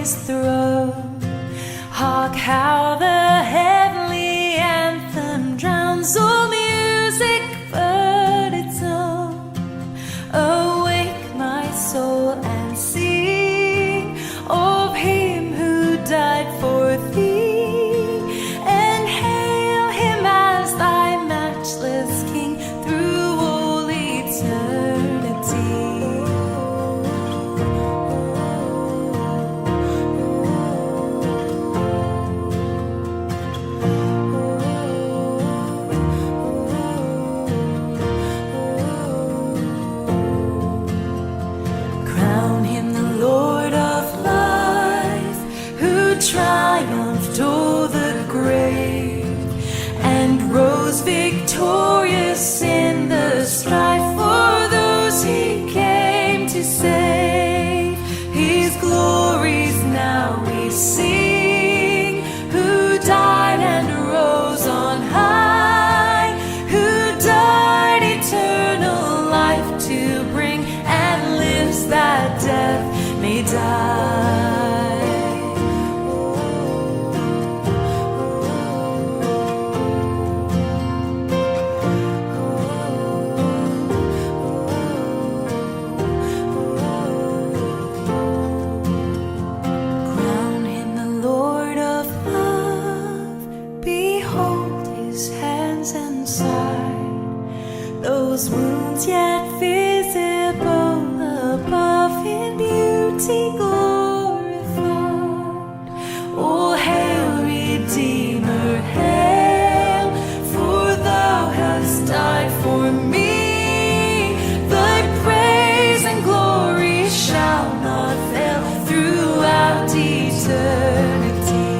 his throne. Hark how the heavenly anthem drowns all music but its own. Awake my soul and sing of him who died for thee, and hail him as thy matchless King through all eternity. Crown him the Lord of life, who triumphed o'er the grave and rose victorious in the strife for those he came to save. His glories now we sing, who died and rose on high, who died eternal life to bring, and lives that death may die. Crown him the Lord of love, behold his hands and side, those wounds yet visible above in beauty glorified. Oh, hail, Redeemer, hail, for thou hast died for me. Thy praise and glory shall not fail throughout eternity.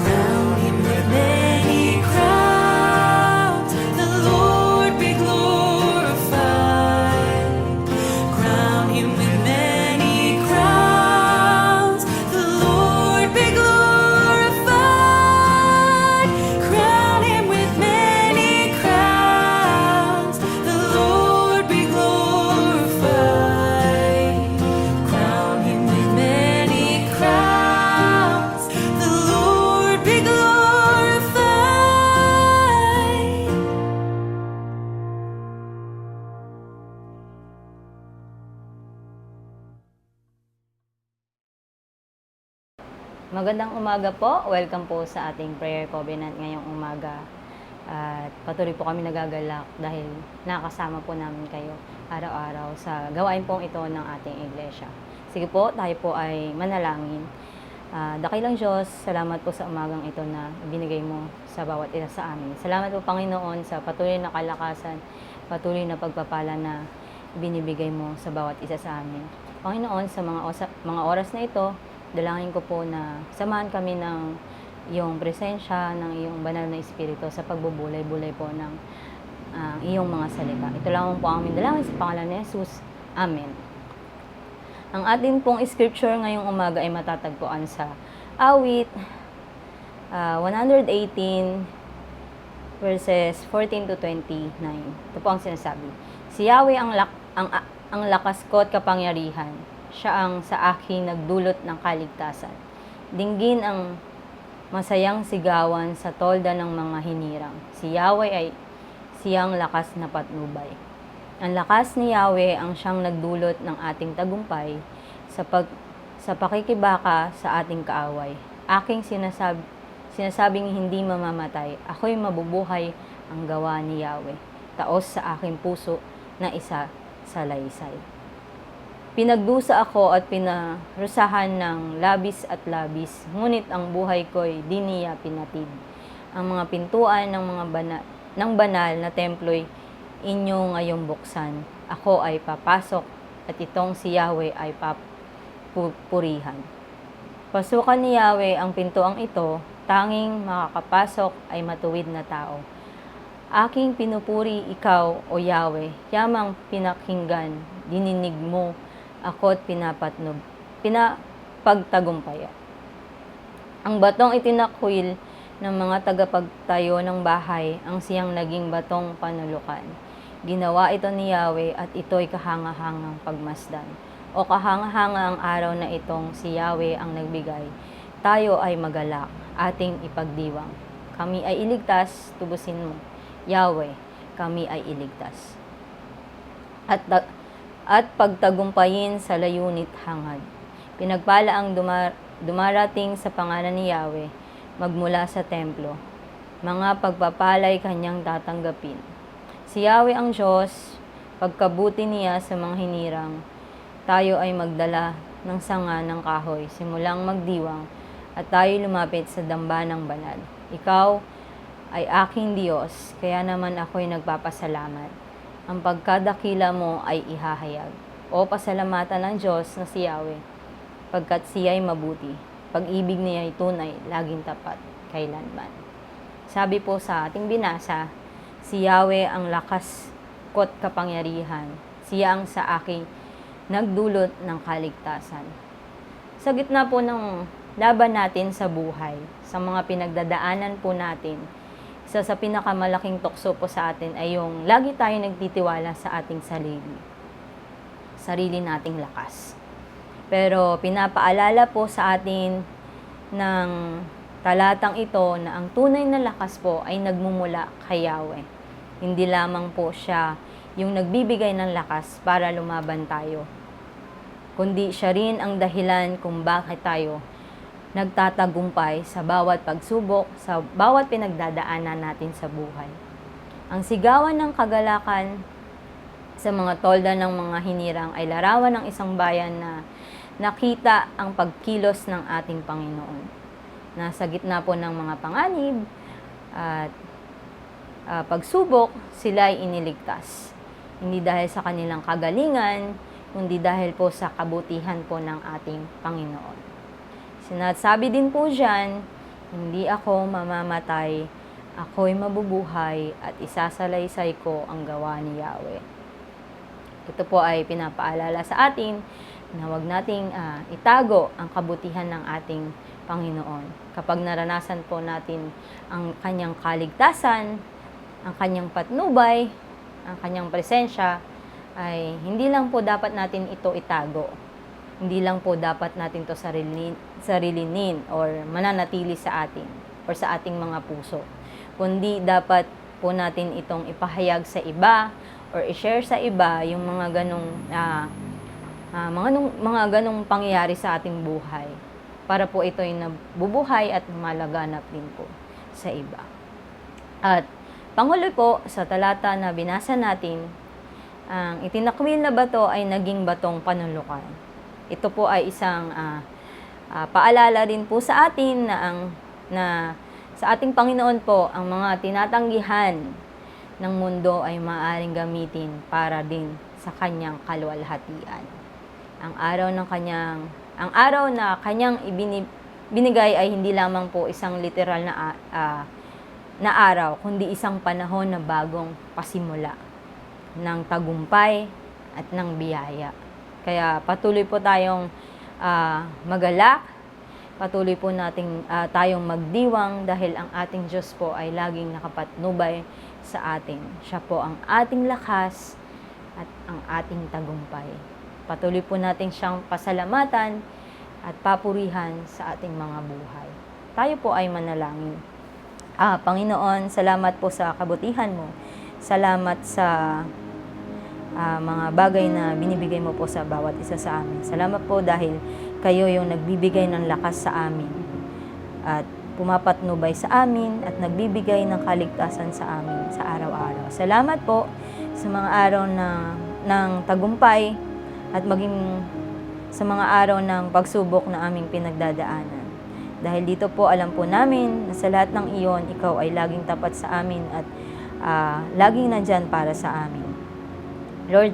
Crown him with many crowns, the Lord be glorified. Crown him with many crowns, the Lord be glorified. Crown him with many crowns, the Lord be glorified. Crown him with many crowns, the Lord be glorified. Magandang umaga po. Welcome po sa ating prayer covenant ngayong umaga. At patuloy po kami nagagalak dahil nakasama po namin kayo araw-araw sa gawain pong ito ng ating iglesia. Sige po, tayo po ay manalangin. Dakilang Diyos, salamat po sa umagang ito na binigay mo sa bawat isa sa amin. Salamat po Panginoon sa patuloy na kalakasan, patuloy na pagpapala na binibigay mo sa bawat isa sa amin. Panginoon, sa mga oras na ito, dalangin ko po na samahan kami ng iyong presensya, ng iyong banal na espiritu sa pagbubulay-bulay po ng iyong mga salita. Ito lang po ang aming dalangin sa pangalan ni Jesus. Amen. Ang atin pong scripture ngayong umaga ay matatagpuan sa Awit 118 verses 14 to 29. Ito po ang sinasabi. Si Yahweh ang lakas ko at kapangyarihan. Siya ang sa akin nagdulot ng kaligtasan. Dinggin ang masayang sigawan sa tolda ng mga hinirang. Si Yahweh ay siyang lakas na patnubay. Ang lakas ni Yahweh ang siyang nagdulot ng ating tagumpay sa pakikibaka sa ating kaaway. Aking sinasabing hindi mamamatay, ako'y mabubuhay ang gawa ni Yahweh. Taos sa aking puso na isa sa laysay. Pinagdusa ako at pinarusahan ng labis at labis, ngunit ang buhay ko'y di niya pinatid. Ang mga pintuan ng banal na templo'y inyo ngayong buksan. Ako ay papasok at itong si Yahweh ay papurihan. Pasukan ni Yahweh ang pintuang ito, tanging makakapasok ay matuwid na tao. Aking pinupuri ikaw, O Yahweh, yamang pinakinggan, dininig mo, ako't pinapagtagumpaya. Ang batong itinakwil ng mga tagapagtayo ng bahay ang siyang naging batong panulukan. Ginawa ito ni Yahweh at ito'y kahanga-hangang pagmasdan. o kahanga-hanga ang araw na itong si Yahweh ang nagbigay, tayo ay magalak, ating ipagdiwang. Kami ay iligtas, tubusin mo. Yahweh, kami ay iligtas. At pagtagumpayin sa layunit hangad. Pinagpala ang dumarating sa pangalan ni Yahweh, magmula sa templo. Mga pagpapalay kanyang tatanggapin. Si Yahweh ang Diyos, pagkabuti niya sa mga hinirang, tayo ay magdala ng sanga ng kahoy, simulang magdiwang, at tayo lumapit sa damba ng banal. Ikaw ay aking Diyos, kaya naman ako'y nagpapasalamat. Ang pagkadakila mo ay ihahayag. O pasalamatan ng Diyos na si Yahweh, pagkat siya ay mabuti. Pag-ibig niya ay tunay, laging tapat, kailanman. Sabi po sa ating binasa, si Yahweh ang lakas ko't kapangyarihan. Siya ang sa aking nagdulot ng kaligtasan. Sa gitna po ng laban natin sa buhay, sa mga pinagdadaanan po natin, isa sa pinakamalaking tukso po sa atin ay yung lagi tayo nagtitiwala sa ating sarili nating lakas. Pero pinapaalala po sa atin ng talatang ito na ang tunay na lakas po ay nagmumula kay Yahweh. Hindi lamang po siya yung nagbibigay ng lakas para lumaban tayo, kundi siya rin ang dahilan kung bakit tayo nagtatagumpay sa bawat pagsubok, sa bawat pinagdadaanan natin sa buhay. Ang sigawan ng kagalakan sa mga tolda ng mga hinirang ay larawan ng isang bayan na nakita ang pagkilos ng ating Panginoon. Nasa gitna po ng mga panganib at pagsubok, sila ay iniligtas. Hindi dahil sa kanilang kagalingan, kundi dahil po sa kabutihan po ng ating Panginoon. Sinasabi din po diyan, hindi ako mamamatay, ako'y mabubuhay at isasalaysay ko ang gawa ni Yahweh. Ito po ay pinapaalala sa atin na huwag nating itago ang kabutihan ng ating Panginoon. Kapag naranasan po natin ang kanyang kaligtasan, ang kanyang patnubay, ang kanyang presensya, ay hindi lang po dapat natin ito itago. Hindi lang po dapat natin ito sarilinin or mananatili sa atin or sa ating mga puso. Kundi dapat po natin itong ipahayag sa iba or i-share sa iba yung mga ganong pangyayari sa ating buhay para po ito'y nabubuhay at malaganap din po sa iba. At pangulo po sa talata na binasa natin, ang itinakwil na bato ay naging batong panulukan. Ito po ay isang paalala rin po sa atin na sa ating Panginoon po, ang mga tinatanggihan ng mundo ay maaaring gamitin para din sa kanyang kaluwalhatian. Ang araw na kanyang binigay ay hindi lamang po isang literal na araw, kundi isang panahon na bagong pasimula ng tagumpay at ng biyaya. Kaya patuloy po tayong magalak, patuloy po tayong magdiwang dahil ang ating Diyos po ay laging nakapatnubay sa atin. Siya po ang ating lakas at ang ating tagumpay. Patuloy po natin siyang pasalamatan at papurihan sa ating mga buhay. Tayo po ay manalangin. Panginoon, salamat po sa kabutihan mo. Salamat sa mga bagay na binibigay mo po sa bawat isa sa amin. Salamat po dahil kayo yung nagbibigay ng lakas sa amin at pumapatnubay sa amin at nagbibigay ng kaligtasan sa amin sa araw-araw. Salamat po sa mga araw ng tagumpay at maging sa mga araw ng pagsubok na aming pinagdadaanan. Dahil dito po alam po namin na sa lahat ng iyon, ikaw ay laging tapat sa amin at laging nandyan para sa amin. Lord,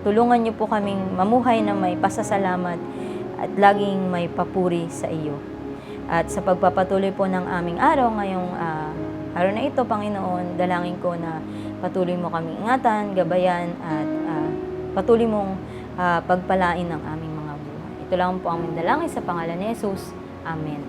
tulungan niyo po kaming mamuhay na may pasasalamat at laging may papuri sa iyo. At sa pagpapatuloy po ng aming araw ngayong araw na ito, Panginoon, dalangin ko na patuloy mo kaming ingatan, gabayan at patuloy mong pagpalain ng aming mga buhay. Ito lang po ang aming dalangin sa pangalan ni Jesus. Amen.